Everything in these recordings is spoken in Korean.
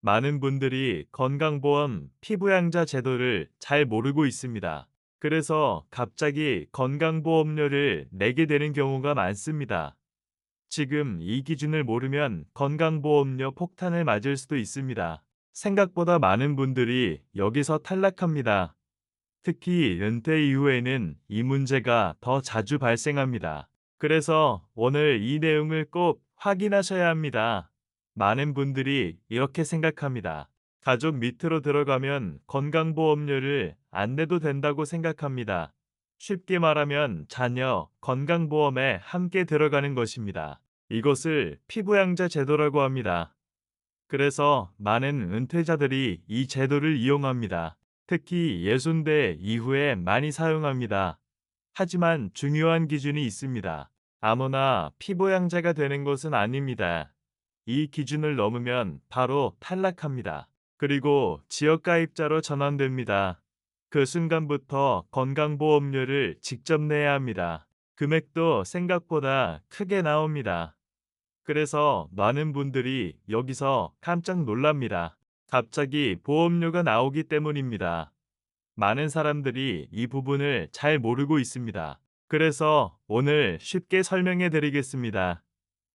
많은 분들이 건강보험 피부양자 제도를 잘 모르고 있습니다. 그래서 갑자기 건강보험료를 내게 되는 경우가 많습니다. 지금 이 기준을 모르면 건강보험료 폭탄을 맞을 수도 있습니다. 생각보다 많은 분들이 여기서 탈락합니다. 특히 은퇴 이후에는 이 문제가 더 자주 발생합니다. 그래서 오늘 이 내용을 꼭 확인하셔야 합니다. 많은 분들이 이렇게 생각합니다. 가족 밑으로 들어가면 건강보험료를 안 내도 된다고 생각합니다. 쉽게 말하면 자녀 건강보험에 함께 들어가는 것입니다. 이것을 피부양자 제도라고 합니다. 그래서 많은 은퇴자들이 이 제도를 이용합니다. 특히 60대 이후에 많이 사용합니다. 하지만 중요한 기준이 있습니다. 아무나 피부양자가 되는 것은 아닙니다. 이 기준을 넘으면 바로 탈락합니다. 그리고 지역가입자로 전환됩니다. 그 순간부터 건강보험료를 직접 내야 합니다. 금액도 생각보다 크게 나옵니다. 그래서 많은 분들이 여기서 깜짝 놀랍니다. 갑자기 보험료가 나오기 때문입니다. 많은 사람들이 이 부분을 잘 모르고 있습니다. 그래서 오늘 쉽게 설명해 드리겠습니다.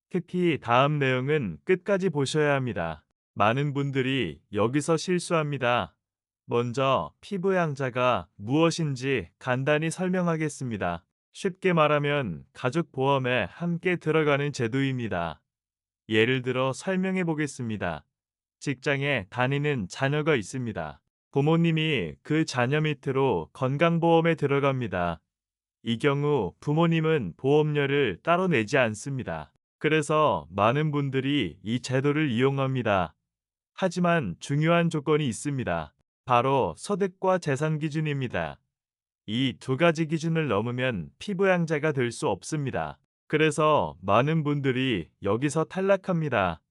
특히 다음 내용은 끝까지 보셔야 합니다. 많은 분들이 여기서 실수합니다. 먼저 피부양자가 무엇인지 간단히 설명하겠습니다. 쉽게 말하면 가족보험에 함께 들어가는 제도입니다. 예를 들어 설명해 보겠습니다. 직장에 다니는 자녀가 있습니다. 부모님이 그 자녀 밑으로 건강보험에 들어갑니다. 이 경우 부모님은 보험료를 따로 내지 않습니다. 그래서 많은 분들이 이 제도를 이용합니다. 하지만 중요한 조건이 있습니다. 바로 소득과 재산 기준입니다. 이 두 가지 기준을 넘으면 피부양자가 될 수 없습니다. 그래서 많은 분들이 여기서 탈락합니다.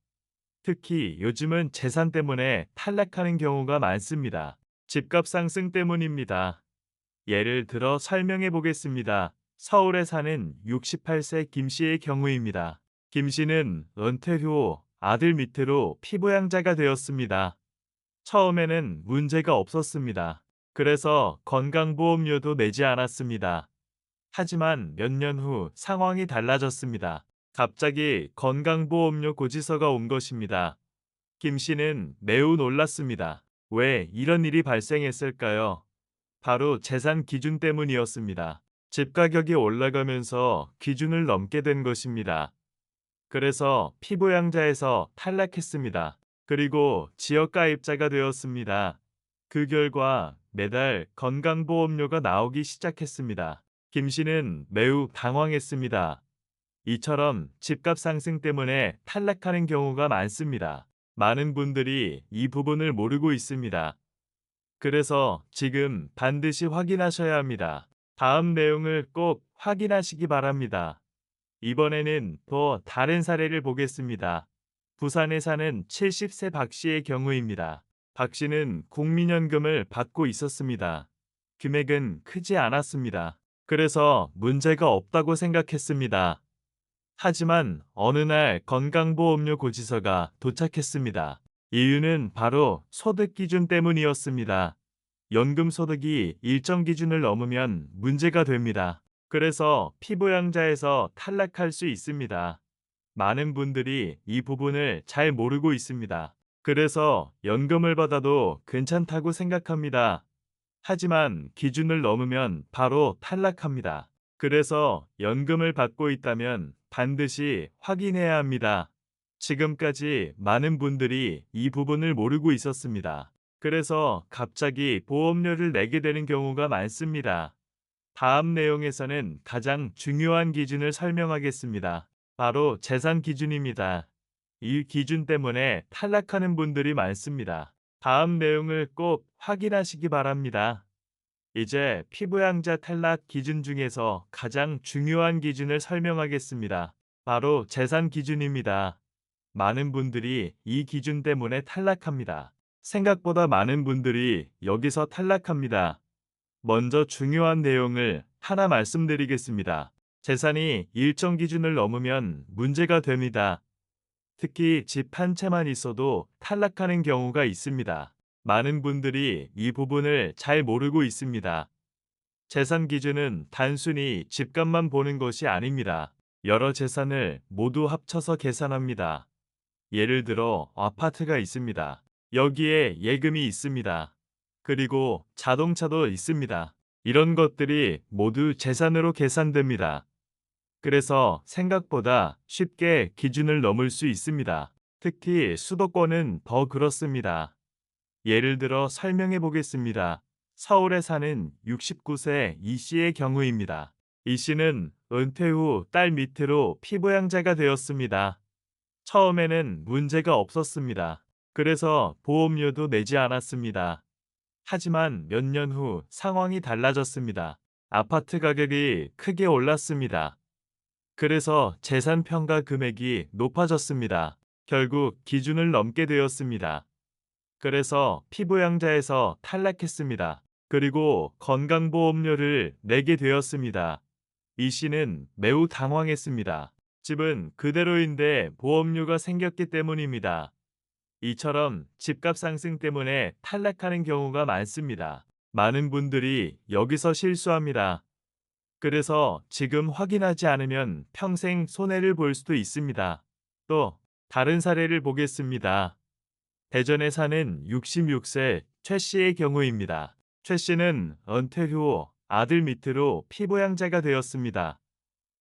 특히 요즘은 재산 때문에 탈락하는 경우가 많습니다. 집값 상승 때문입니다. 예를 들어 설명해 보겠습니다. 서울에 사는 68세 김 씨의 경우입니다. 김 씨는 은퇴 후 아들 밑으로 피부양자가 되었습니다. 처음에는 문제가 없었습니다. 그래서 건강보험료도 내지 않았습니다. 하지만 몇 년 후 상황이 달라졌습니다. 갑자기 건강보험료 고지서가 온 것입니다. 김 씨는 매우 놀랐습니다. 왜 이런 일이 발생했을까요? 바로 재산 기준 때문이었습니다. 집 가격이 올라가면서 기준을 넘게 된 것입니다. 그래서 피부양자에서 탈락했습니다. 그리고 지역가입자가 되었습니다. 그 결과 매달 건강보험료가 나오기 시작했습니다. 김 씨는 매우 당황했습니다. 이처럼 집값 상승 때문에 탈락하는 경우가 많습니다. 많은 분들이 이 부분을 모르고 있습니다. 그래서 지금 반드시 확인하셔야 합니다. 다음 내용을 꼭 확인하시기 바랍니다. 이번에는 또 다른 사례를 보겠습니다. 부산에 사는 70세 박 씨의 경우입니다. 박 씨는 국민연금을 받고 있었습니다. 금액은 크지 않았습니다. 그래서 문제가 없다고 생각했습니다. 하지만 어느 날 건강보험료 고지서가 도착했습니다. 이유는 바로 소득 기준 때문이었습니다. 연금 소득이 일정 기준을 넘으면 문제가 됩니다. 그래서 피부양자에서 탈락할 수 있습니다. 많은 분들이 이 부분을 잘 모르고 있습니다. 그래서 연금을 받아도 괜찮다고 생각합니다. 하지만 기준을 넘으면 바로 탈락합니다. 그래서 연금을 받고 있다면 반드시 확인해야 합니다. 지금까지 많은 분들이 이 부분을 모르고 있었습니다. 그래서 갑자기 보험료를 내게 되는 경우가 많습니다. 다음 내용에서는 가장 중요한 기준을 설명하겠습니다. 바로 재산 기준입니다. 이 기준 때문에 탈락하는 분들이 많습니다. 다음 내용을 꼭 확인하시기 바랍니다. 이제 피부양자 탈락 기준 중에서 가장 중요한 기준을 설명하겠습니다. 바로 재산 기준입니다. 많은 분들이 이 기준 때문에 탈락합니다. 생각보다 많은 분들이 여기서 탈락합니다. 먼저 중요한 내용을 하나 말씀드리겠습니다. 재산이 일정 기준을 넘으면 문제가 됩니다. 특히 집 한 채만 있어도 탈락하는 경우가 있습니다. 많은 분들이 이 부분을 잘 모르고 있습니다. 재산 기준은 단순히 집값만 보는 것이 아닙니다. 여러 재산을 모두 합쳐서 계산합니다. 예를 들어 아파트가 있습니다. 여기에 예금이 있습니다. 그리고 자동차도 있습니다. 이런 것들이 모두 재산으로 계산됩니다. 그래서 생각보다 쉽게 기준을 넘을 수 있습니다. 특히 수도권은 더 그렇습니다. 예를 들어 설명해 보겠습니다. 서울에 사는 69세 이 씨의 경우입니다. 이 씨는 은퇴 후 딸 밑으로 피부양자가 되었습니다. 처음에는 문제가 없었습니다. 그래서 보험료도 내지 않았습니다. 하지만 몇 년 후 상황이 달라졌습니다. 아파트 가격이 크게 올랐습니다. 그래서 재산 평가 금액이 높아졌습니다. 결국 기준을 넘게 되었습니다. 그래서 피부양자에서 탈락했습니다. 그리고 건강보험료를 내게 되었습니다. 이 씨는 매우 당황했습니다. 집은 그대로인데 보험료가 생겼기 때문입니다. 이처럼 집값 상승 때문에 탈락하는 경우가 많습니다. 많은 분들이 여기서 실수합니다. 그래서 지금 확인하지 않으면 평생 손해를 볼 수도 있습니다. 또 다른 사례를 보겠습니다. 대전에 사는 66세 최 씨의 경우입니다. 최 씨는 은퇴 후 아들 밑으로 피부양자가 되었습니다.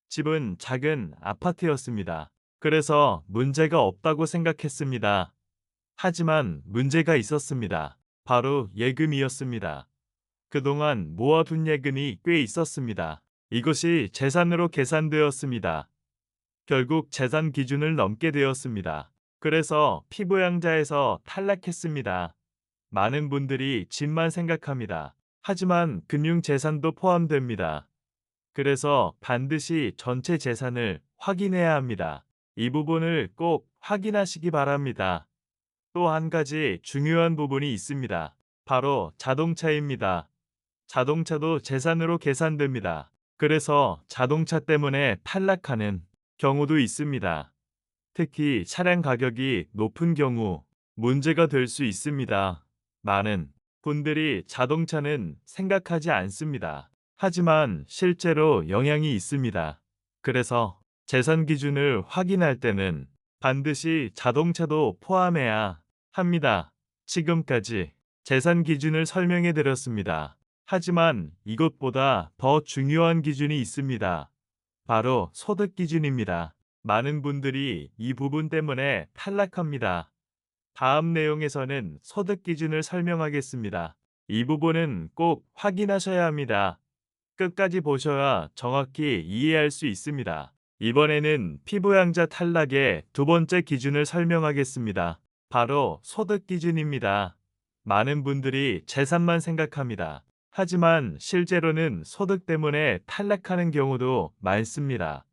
집은 작은 아파트였습니다. 그래서 문제가 없다고 생각했습니다. 하지만 문제가 있었습니다. 바로 예금이었습니다. 그동안 모아둔 예금이 꽤 있었습니다. 이것이 재산으로 계산되었습니다. 결국 재산 기준을 넘게 되었습니다. 그래서 피부양자에서 탈락했습니다. 많은 분들이 집만 생각합니다. 하지만 금융재산도 포함됩니다. 그래서 반드시 전체 재산을 확인해야 합니다. 이 부분을 꼭 확인하시기 바랍니다. 또 한 가지 중요한 부분이 있습니다. 바로 자동차입니다. 자동차도 재산으로 계산됩니다. 그래서 자동차 때문에 탈락하는 경우도 있습니다. 특히 차량 가격이 높은 경우 문제가 될 수 있습니다. 많은 분들이 자동차는 생각하지 않습니다. 하지만 실제로 영향이 있습니다. 그래서 재산 기준을 확인할 때는 반드시 자동차도 포함해야 합니다. 지금까지 재산 기준을 설명해 드렸습니다. 하지만 이것보다 더 중요한 기준이 있습니다. 바로 소득 기준입니다. 많은 분들이 이 부분 때문에 탈락합니다. 다음 내용에서는 소득 기준을 설명하겠습니다. 이 부분은 꼭 확인하셔야 합니다. 끝까지 보셔야 정확히 이해할 수 있습니다. 이번에는 피부양자 탈락의 두 번째 기준을 설명하겠습니다. 바로 소득 기준입니다. 많은 분들이 재산만 생각합니다. 하지만 실제로는 소득 때문에 탈락하는 경우도 많습니다.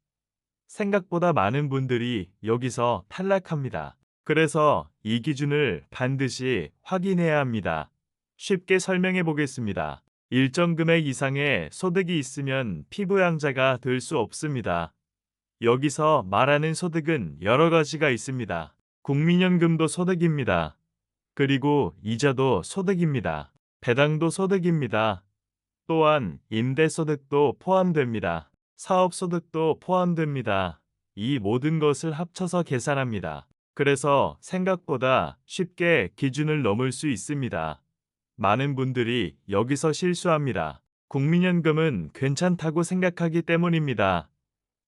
생각보다 많은 분들이 여기서 탈락합니다. 그래서 이 기준을 반드시 확인해야 합니다. 쉽게 설명해 보겠습니다. 일정 금액 이상의 소득이 있으면 피부양자가 될 수 없습니다. 여기서 말하는 소득은 여러 가지가 있습니다. 국민연금도 소득입니다. 그리고 이자도 소득입니다. 배당도 소득입니다. 또한 임대소득도 포함됩니다. 사업소득도 포함됩니다. 이 모든 것을 합쳐서 계산합니다. 그래서 생각보다 쉽게 기준을 넘을 수 있습니다. 많은 분들이 여기서 실수합니다. 국민연금은 괜찮다고 생각하기 때문입니다.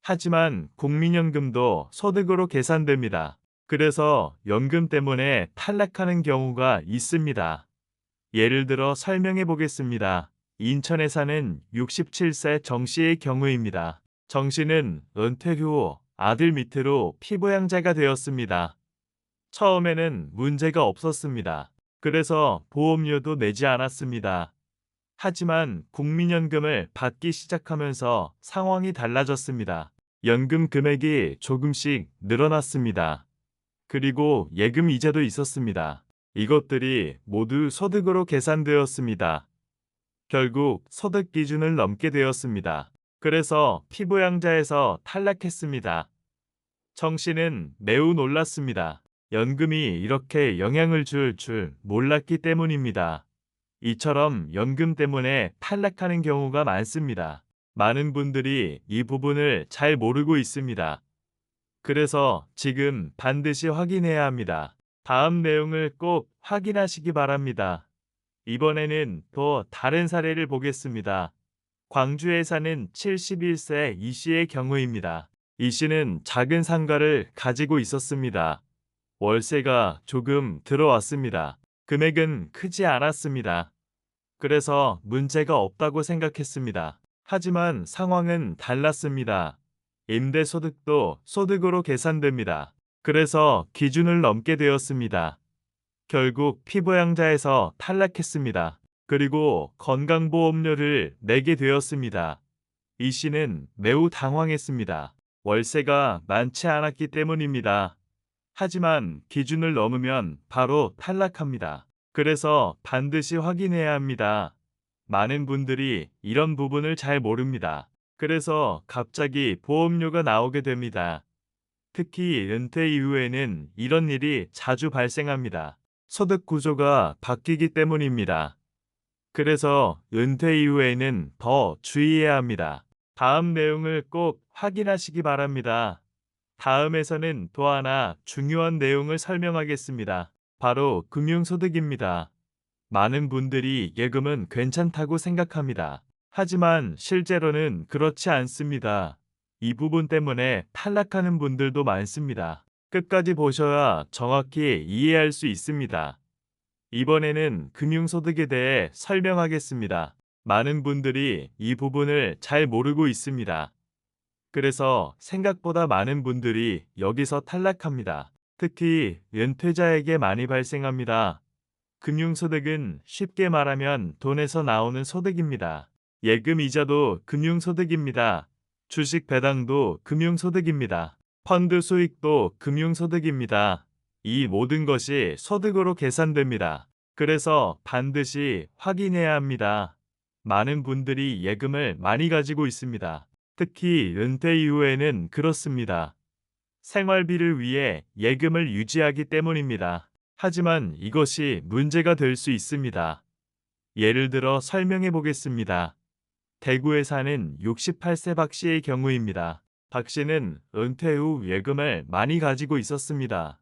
하지만 국민연금도 소득으로 계산됩니다. 그래서 연금 때문에 탈락하는 경우가 있습니다. 예를 들어 설명해 보겠습니다. 인천에 사는 67세 정 씨의 경우입니다. 정 씨는 은퇴 후 아들 밑으로 피부양자가 되었습니다. 처음에는 문제가 없었습니다. 그래서 보험료도 내지 않았습니다. 하지만 국민연금을 받기 시작하면서 상황이 달라졌습니다. 연금 금액이 조금씩 늘어났습니다. 그리고 예금 이자도 있었습니다. 이것들이 모두 소득으로 계산되었습니다. 결국 소득 기준을 넘게 되었습니다. 그래서 피부양자에서 탈락했습니다. 청 씨는 매우 놀랐습니다. 연금이 이렇게 영향을 줄 몰랐기 때문입니다. 이처럼 연금 때문에 탈락하는 경우가 많습니다. 많은 분들이 이 부분을 잘 모르고 있습니다. 그래서 지금 반드시 확인해야 합니다. 다음 내용을 꼭 확인하시기 바랍니다. 이번에는 또 다른 사례를 보겠습니다. 광주에 사는 71세 이 씨의 경우입니다. 이 씨는 작은 상가를 가지고 있었습니다. 월세가 조금 들어왔습니다. 금액은 크지 않았습니다. 그래서 문제가 없다고 생각했습니다. 하지만 상황은 달랐습니다. 임대소득도 소득으로 계산됩니다. 그래서 기준을 넘게 되었습니다. 결국 피부양자에서 탈락했습니다. 그리고 건강보험료를 내게 되었습니다. 이 씨는 매우 당황했습니다. 월세가 많지 않았기 때문입니다. 하지만 기준을 넘으면 바로 탈락합니다. 그래서 반드시 확인해야 합니다. 많은 분들이 이런 부분을 잘 모릅니다. 그래서 갑자기 보험료가 나오게 됩니다. 특히 은퇴 이후에는 이런 일이 자주 발생합니다. 소득 구조가 바뀌기 때문입니다. 그래서 은퇴 이후에는 더 주의해야 합니다. 다음 내용을 꼭 확인하시기 바랍니다. 다음에서는 또 하나 중요한 내용을 설명하겠습니다. 바로 금융소득입니다. 많은 분들이 예금은 괜찮다고 생각합니다. 하지만 실제로는 그렇지 않습니다. 이 부분 때문에 탈락하는 분들도 많습니다. 끝까지 보셔야 정확히 이해할 수 있습니다. 이번에는 금융소득에 대해 설명하겠습니다. 많은 분들이 이 부분을 잘 모르고 있습니다. 그래서 생각보다 많은 분들이 여기서 탈락합니다. 특히 은퇴자에게 많이 발생합니다. 금융소득은 쉽게 말하면 돈에서 나오는 소득입니다. 예금 이자도 금융소득입니다. 주식 배당도 금융소득입니다. 펀드 수익도 금융소득입니다. 이 모든 것이 소득으로 계산됩니다. 그래서 반드시 확인해야 합니다. 많은 분들이 예금을 많이 가지고 있습니다. 특히 은퇴 이후에는 그렇습니다. 생활비를 위해 예금을 유지하기 때문입니다. 하지만 이것이 문제가 될 수 있습니다. 예를 들어 설명해 보겠습니다. 대구에 사는 68세 박 씨의 경우입니다. 박 씨는 은퇴 후 예금을 많이 가지고 있었습니다.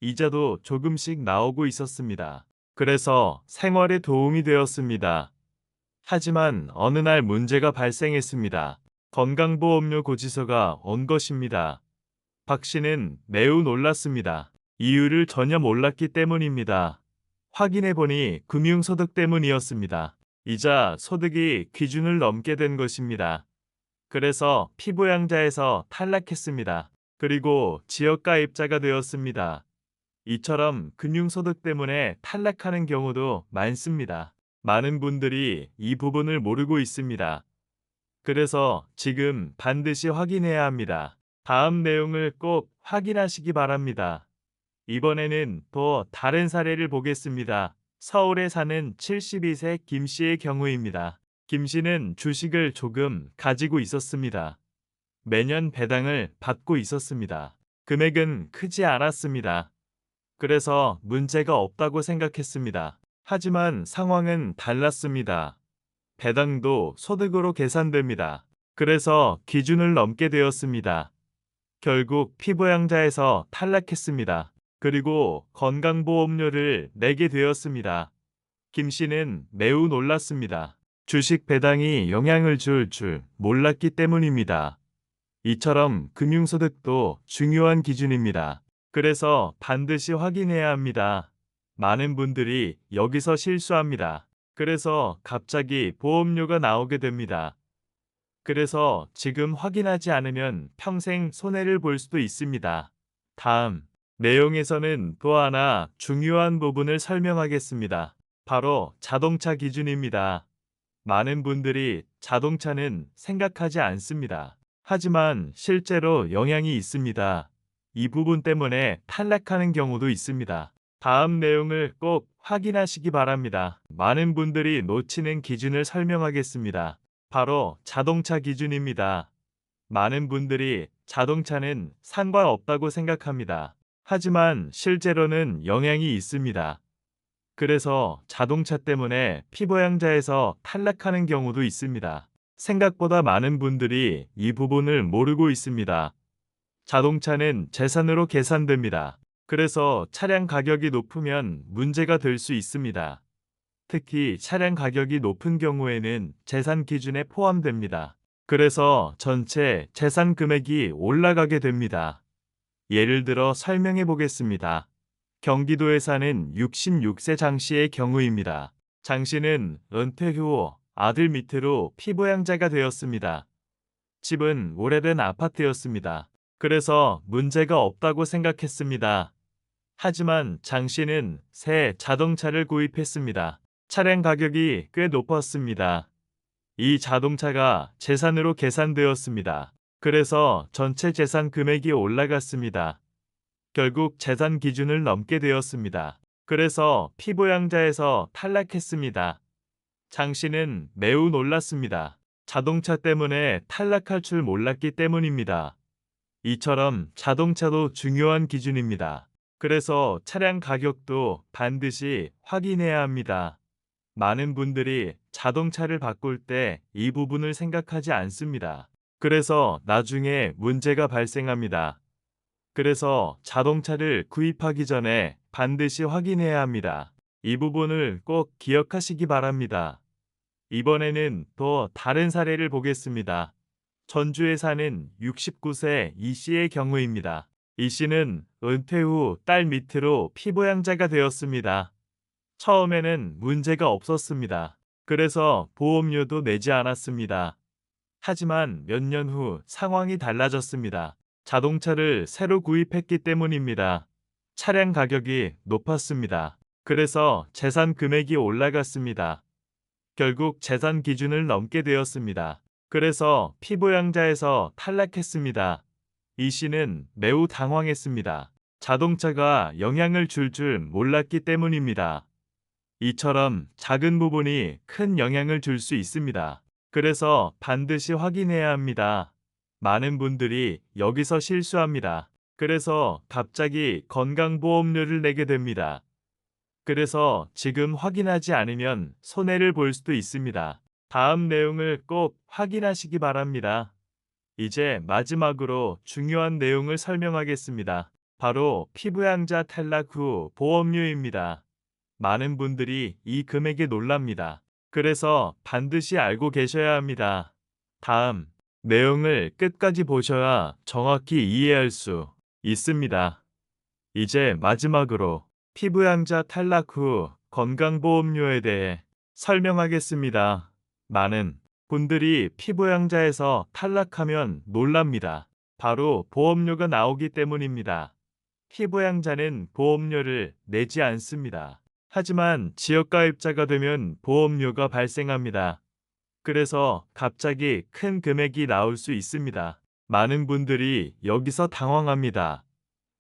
이자도 조금씩 나오고 있었습니다. 그래서 생활에 도움이 되었습니다. 하지만 어느 날 문제가 발생했습니다. 건강보험료 고지서가 온 것입니다. 박 씨는 매우 놀랐습니다. 이유를 전혀 몰랐기 때문입니다. 확인해 보니 금융소득 때문이었습니다. 이자 소득이 기준을 넘게 된 것입니다. 그래서 피부양자에서 탈락했습니다. 그리고 지역가입자가 되었습니다. 이처럼 금융소득 때문에 탈락하는 경우도 많습니다. 많은 분들이 이 부분을 모르고 있습니다. 그래서 지금 반드시 확인해야 합니다. 다음 내용을 꼭 확인하시기 바랍니다. 이번에는 또 다른 사례를 보겠습니다. 서울에 사는 72세 김 씨의 경우입니다. 김 씨는 주식을 조금 가지고 있었습니다. 매년 배당을 받고 있었습니다. 금액은 크지 않았습니다. 그래서 문제가 없다고 생각했습니다. 하지만 상황은 달랐습니다. 배당도 소득으로 계산됩니다. 그래서 기준을 넘게 되었습니다. 결국 피부양자에서 탈락했습니다. 그리고 건강보험료를 내게 되었습니다. 김 씨는 매우 놀랐습니다. 주식 배당이 영향을 줄 몰랐기 때문입니다. 이처럼 금융소득도 중요한 기준입니다. 그래서 반드시 확인해야 합니다. 많은 분들이 여기서 실수합니다. 그래서 갑자기 보험료가 나오게 됩니다. 그래서 지금 확인하지 않으면 평생 손해를 볼 수도 있습니다. 다음 내용에서는 또 하나 중요한 부분을 설명하겠습니다. 바로 자동차 기준입니다. 많은 분들이 자동차는 생각하지 않습니다. 하지만 실제로 영향이 있습니다. 이 부분 때문에 탈락하는 경우도 있습니다. 다음 내용을 꼭 확인하시기 바랍니다. 많은 분들이 놓치는 기준을 설명하겠습니다. 바로 자동차 기준입니다. 많은 분들이 자동차는 상관없다고 생각합니다. 하지만 실제로는 영향이 있습니다. 그래서 자동차 때문에 피부양자에서 탈락하는 경우도 있습니다. 생각보다 많은 분들이 이 부분을 모르고 있습니다. 자동차는 재산으로 계산됩니다. 그래서 차량 가격이 높으면 문제가 될 수 있습니다. 특히 차량 가격이 높은 경우에는 재산 기준에 포함됩니다. 그래서 전체 재산 금액이 올라가게 됩니다. 예를 들어 설명해 보겠습니다. 경기도에 사는 66세 장 씨의 경우입니다. 장 씨는 은퇴 후 아들 밑으로 피부양자가 되었습니다. 집은 오래된 아파트였습니다. 그래서 문제가 없다고 생각했습니다. 하지만 장 씨는 새 자동차를 구입했습니다. 차량 가격이 꽤 높았습니다. 이 자동차가 재산으로 계산되었습니다. 그래서 전체 재산 금액이 올라갔습니다. 결국 재산 기준을 넘게 되었습니다. 그래서 피부양자에서 탈락했습니다. 장 씨는 매우 놀랐습니다. 자동차 때문에 탈락할 줄 몰랐기 때문입니다. 이처럼 자동차도 중요한 기준입니다. 그래서 차량 가격도 반드시 확인해야 합니다. 많은 분들이 자동차를 바꿀 때 이 부분을 생각하지 않습니다. 그래서 나중에 문제가 발생합니다. 그래서 자동차를 구입하기 전에 반드시 확인해야 합니다. 이 부분을 꼭 기억하시기 바랍니다. 이번에는 또 다른 사례를 보겠습니다. 전주에 사는 69세 이 씨의 경우입니다. 이 씨는 은퇴 후 딸 밑으로 피부양자가 되었습니다. 처음에는 문제가 없었습니다. 그래서 보험료도 내지 않았습니다. 하지만 몇 년 후 상황이 달라졌습니다. 자동차를 새로 구입했기 때문입니다. 차량 가격이 높았습니다. 그래서 재산 금액이 올라갔습니다. 결국 재산 기준을 넘게 되었습니다. 그래서 피부양자에서 탈락했습니다. 이 씨는 매우 당황했습니다. 자동차가 영향을 줄 몰랐기 때문입니다. 이처럼 작은 부분이 큰 영향을 줄 수 있습니다. 그래서 반드시 확인해야 합니다. 많은 분들이 여기서 실수합니다. 그래서 갑자기 건강보험료를 내게 됩니다. 그래서 지금 확인하지 않으면 손해를 볼 수도 있습니다. 다음 내용을 꼭 확인하시기 바랍니다. 이제 마지막으로 중요한 내용을 설명하겠습니다. 바로 피부양자 탈락 후 보험료입니다. 많은 분들이 이 금액에 놀랍니다. 그래서 반드시 알고 계셔야 합니다. 다음 내용을 끝까지 보셔야 정확히 이해할 수 있습니다. 이제 마지막으로 피부양자 탈락 후 건강보험료에 대해 설명하겠습니다. 많은 분들이 피부양자에서 탈락하면 놀랍니다. 바로 보험료가 나오기 때문입니다. 피부양자는 보험료를 내지 않습니다. 하지만 지역가입자가 되면 보험료가 발생합니다. 그래서 갑자기 큰 금액이 나올 수 있습니다. 많은 분들이 여기서 당황합니다.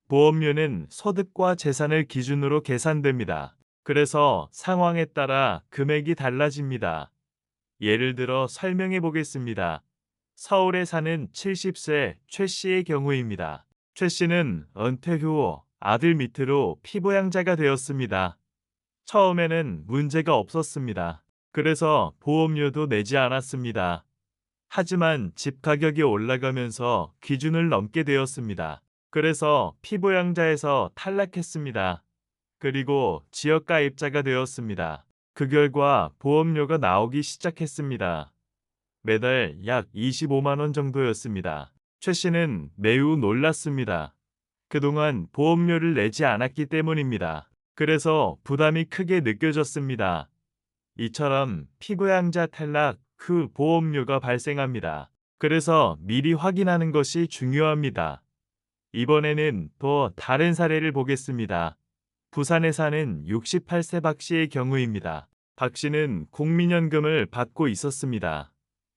보험료는 소득과 재산을 기준으로 계산됩니다. 그래서 상황에 따라 금액이 달라집니다. 예를 들어 설명해 보겠습니다. 서울에 사는 70세 최 씨의 경우입니다. 최 씨는 은퇴 후 아들 밑으로 피부양자가 되었습니다. 처음에는 문제가 없었습니다. 그래서 보험료도 내지 않았습니다. 하지만 집 가격이 올라가면서 기준을 넘게 되었습니다. 그래서 피부양자에서 탈락했습니다. 그리고 지역가입자가 되었습니다. 그 결과 보험료가 나오기 시작했습니다. 매달 약 25만 원 정도였습니다. 최 씨는 매우 놀랐습니다. 그동안 보험료를 내지 않았기 때문입니다. 그래서 부담이 크게 느껴졌습니다. 이처럼 피부양자 탈락 후 보험료가 발생합니다. 그래서 미리 확인하는 것이 중요합니다. 이번에는 또 다른 사례를 보겠습니다. 부산에 사는 68세 박 씨의 경우입니다. 박 씨는 국민연금을 받고 있었습니다.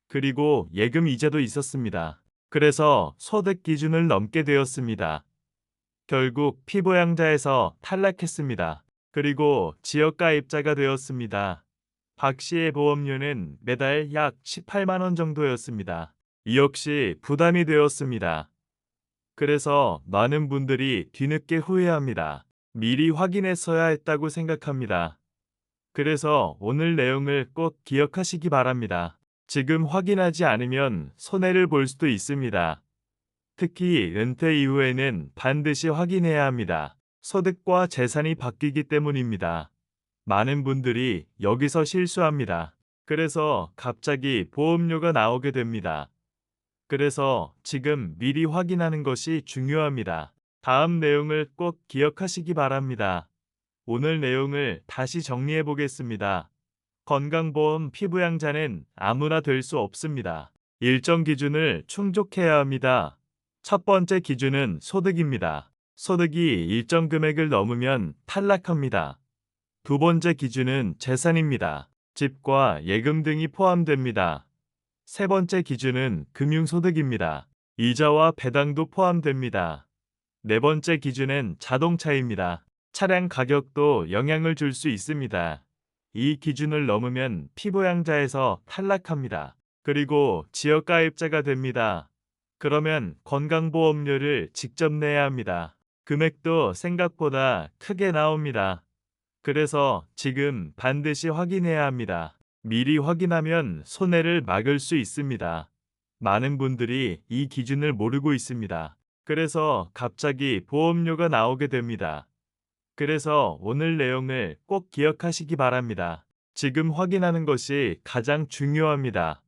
그리고 예금 이자도 있었습니다. 그래서 소득 기준을 넘게 되었습니다. 결국 피부양자에서 탈락했습니다. 그리고 지역가입자가 되었습니다. 박 씨의 보험료는 매달 약 18만 원 정도였습니다. 이 역시 부담이 되었습니다. 그래서 많은 분들이 뒤늦게 후회합니다. 미리 확인했어야 했다고 생각합니다. 그래서 오늘 내용을 꼭 기억하시기 바랍니다. 지금 확인하지 않으면 손해를 볼 수도 있습니다. 특히 은퇴 이후에는 반드시 확인해야 합니다. 소득과 재산이 바뀌기 때문입니다. 많은 분들이 여기서 실수합니다. 그래서 갑자기 보험료가 나오게 됩니다. 그래서 지금 미리 확인하는 것이 중요합니다. 다음 내용을 꼭 기억하시기 바랍니다. 오늘 내용을 다시 정리해 보겠습니다. 건강보험 피부양자는 아무나 될 수 없습니다. 일정 기준을 충족해야 합니다. 첫 번째 기준은 소득입니다. 소득이 일정 금액을 넘으면 탈락합니다. 두 번째 기준은 재산입니다. 집과 예금 등이 포함됩니다. 세 번째 기준은 금융소득입니다. 이자와 배당도 포함됩니다. 네 번째 기준은 자동차입니다. 차량 가격도 영향을 줄 수 있습니다. 이 기준을 넘으면 피부양자에서 탈락합니다. 그리고 지역가입자가 됩니다. 그러면 건강보험료를 직접 내야 합니다. 금액도 생각보다 크게 나옵니다. 그래서 지금 반드시 확인해야 합니다. 미리 확인하면 손해를 막을 수 있습니다. 많은 분들이 이 기준을 모르고 있습니다. 그래서 갑자기 보험료가 나오게 됩니다. 그래서 오늘 내용을 꼭 기억하시기 바랍니다. 지금 확인하는 것이 가장 중요합니다.